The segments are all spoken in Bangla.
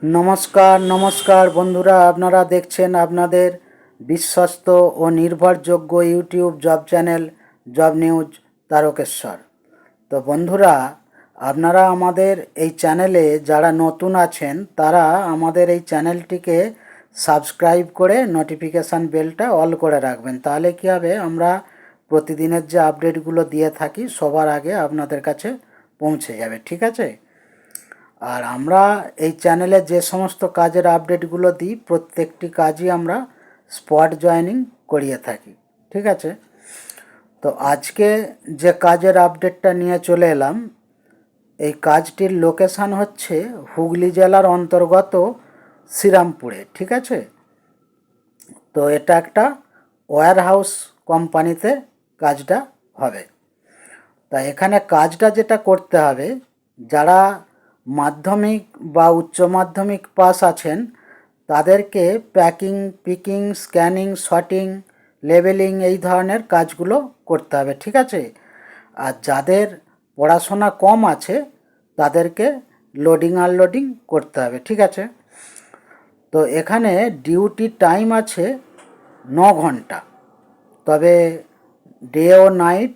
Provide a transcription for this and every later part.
নমস্কার নমস্কার বন্ধুরা, আপনারা দেখছেন আপনাদের বিশ্বস্ত ও নির্ভরযোগ্য YouTube job channel job news Tarakeswar. তো বন্ধুরা, আপনারা আমাদের এই চ্যানেলে যারা নতুন আছেন তারা আমাদের এই চ্যানেলটিকে সাবস্ক্রাইব করে নোটিফিকেশান বেলটা অল করে রাখবেন। তাহলে কী হবে, আমরা প্রতিদিনের যে আপডেটগুলো দিয়ে থাকি সবার আগে আপনাদের কাছে পৌঁছে যাবে। ঠিক আছে? আর আমরা এই চ্যানেলে যে সমস্ত কাজের আপডেটগুলো দিই প্রত্যেকটি কাজই আমরা স্পট জয়েনিং করিয়ে থাকি। ঠিক আছে? তো আজকে যে কাজের আপডেটটা নিয়ে চলে এলাম, এই কাজটির লোকেশান হচ্ছে হুগলি জেলার অন্তর্গত শ্রীরামপুরে। ঠিক আছে? তো এটা একটা ওয়্যার হাউস কোম্পানিতে কাজটা হবে। তা এখানে কাজটা যেটা করতে হবে, যারা মাধ্যমিক বা উচ্চ মাধ্যমিক পাস আছেন তাদেরকে packing, picking, scanning, sorting, labelling এই ধরনের কাজগুলো করতে হবে। ঠিক আছে? আর যাদের পড়াশোনা কম আছে তাদেরকে লোডিং আনলোডিং করতে হবে। ঠিক আছে? তো এখানে ডিউটি টাইম আছে 9 ঘন্টা, তবে ডে ও নাইট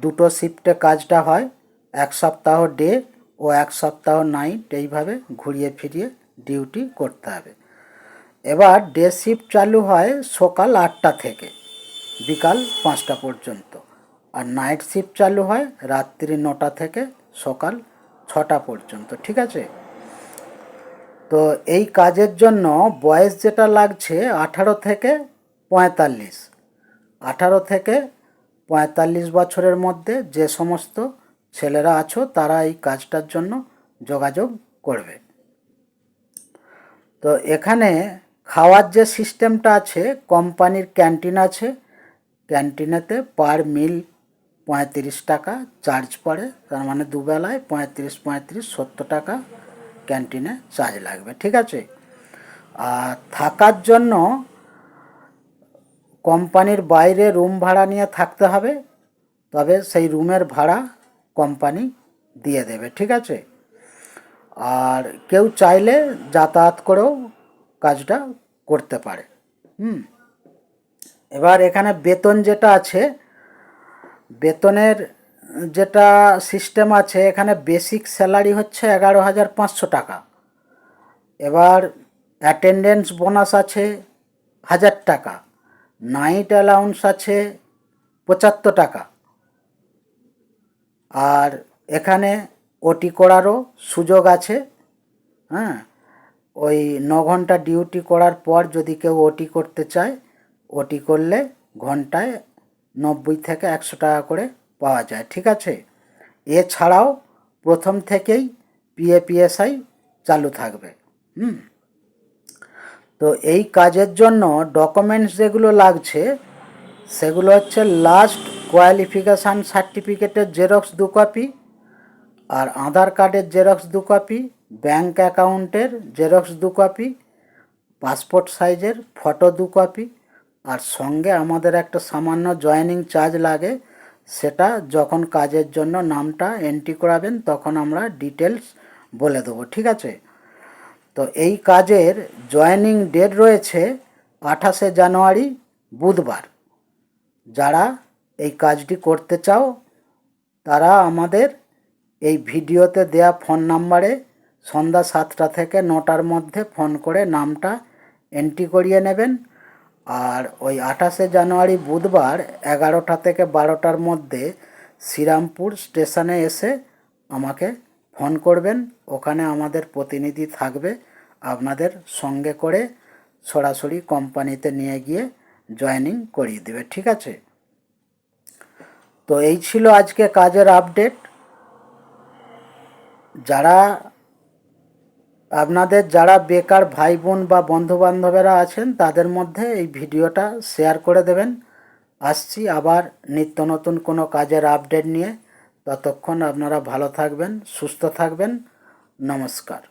দুটো শিফটে কাজটা হয়। এক সপ্তাহ ডে ও এক সপ্তাহ নাইট, এইভাবে ঘুরিয়ে ফিরিয়ে ডিউটি করতে হবে। এবার ডে শিফট চালু হয় সকাল 8টা থেকে বিকাল 5টা পর্যন্ত, আর নাইট শিফট চালু হয় রাত্রি 9টা থেকে সকাল 6টা পর্যন্ত। ঠিক আছে? তো এই কাজের জন্য বয়স যেটা লাগছে 18 থেকে 45, 18 থেকে 45 বছরের মধ্যে যে সমস্ত ছেলেরা আছো তারা এই কাজটার জন্য যোগাযোগ করবে। তো এখানে খাওয়ার যে সিস্টেমটা আছে, কোম্পানির ক্যান্টিন আছে, ক্যান্টিনেতে পার মিল 35 টাকা চার্জ পড়ে, তার মানে দুবেলায় 35 70 টাকা ক্যান্টিনে চার্জ লাগবে। ঠিক আছে? আর থাকার জন্য কোম্পানির বাইরে রুম ভাড়া নিয়ে থাকতে হবে, তবে সেই রুমের ভাড়া কোম্পানি দিয়ে দেবে। ঠিক আছে? আর কেউ চাইলে যাতায়াত করেও কাজটা করতে পারে। এবার এখানে বেতন যেটা আছে, বেতনের যেটা সিস্টেম আছে, এখানে বেসিক স্যালারি হচ্ছে 11,500 টাকা। এবার অ্যাটেন্ডেন্স বোনাস আছে 1000 টাকা, নাইট অ্যালাউন্স আছে 75 টাকা, আর এখানে ওটি করারও সুযোগ আছে। হ্যাঁ, ওই 9 ঘন্টা ডিউটি করার পর যদি কেউ ওটি করতে চায়, ওটি করলে ঘন্টায় 90 থেকে 100 টাকা করে পাওয়া যায়। ঠিক আছে? এছাড়াও প্রথম থেকেই পিএফআই চালু থাকবে। তো এই কাজের জন্য ডকুমেন্টস যেগুলো লাগছে সেগুলো হচ্ছে লাস্ট কোয়ালিফিকেশান সার্টিফিকেটের জেরক্স 2 কপি, আর আধার কার্ডের জেরক্স 2 কপি, ব্যাঙ্ক অ্যাকাউন্টের জেরক্স 2 কপি, পাসপোর্ট সাইজের ফটো 2 কপি, আর সঙ্গে আমাদের একটা সামান্য জয়েনিং চার্জ লাগে, সেটা যখন কাজের জন্য নামটা এন্ট্রি করাবেন তখন আমরা ডিটেলস বলে দেবো। ঠিক আছে? তো এই কাজের জয়েনিং ডেট রয়েছে 28শে জানুয়ারি বুধবার। যারা এই কাজটি করতে চাও তারা আমাদের এই ভিডিওতে দেয়া ফোন নাম্বারে সন্ধ্যা 7টা থেকে 9টার মধ্যে ফোন করে নামটা এন্ট্রি করিয়ে নেবেন। আর ওই 28শে জানুয়ারি বুধবার 11টা থেকে 12টার মধ্যে শ্রীরামপুর স্টেশনে এসে আমাকে ফোন করবেন। ওখানে আমাদের প্রতিনিধি থাকবে, আপনাদের সঙ্গে করে সরাসরি কোম্পানিতে নিয়ে গিয়ে জয়েনিং করিয়ে দেবে। ঠিক আছে? তো এই ছিল আজকে কাজের আপডেট। যারা বেকার ভাই বোন বা বন্ধুবান্ধবেরা আছেন তাদের মধ্যে এই ভিডিওটা শেয়ার করে দেবেন। আসছি আবার নিত্য নতুন কোনো কাজের আপডেট নিয়ে। ততক্ষণ আপনারা ভালো থাকবেন, সুস্থ থাকবেন। নমস্কার।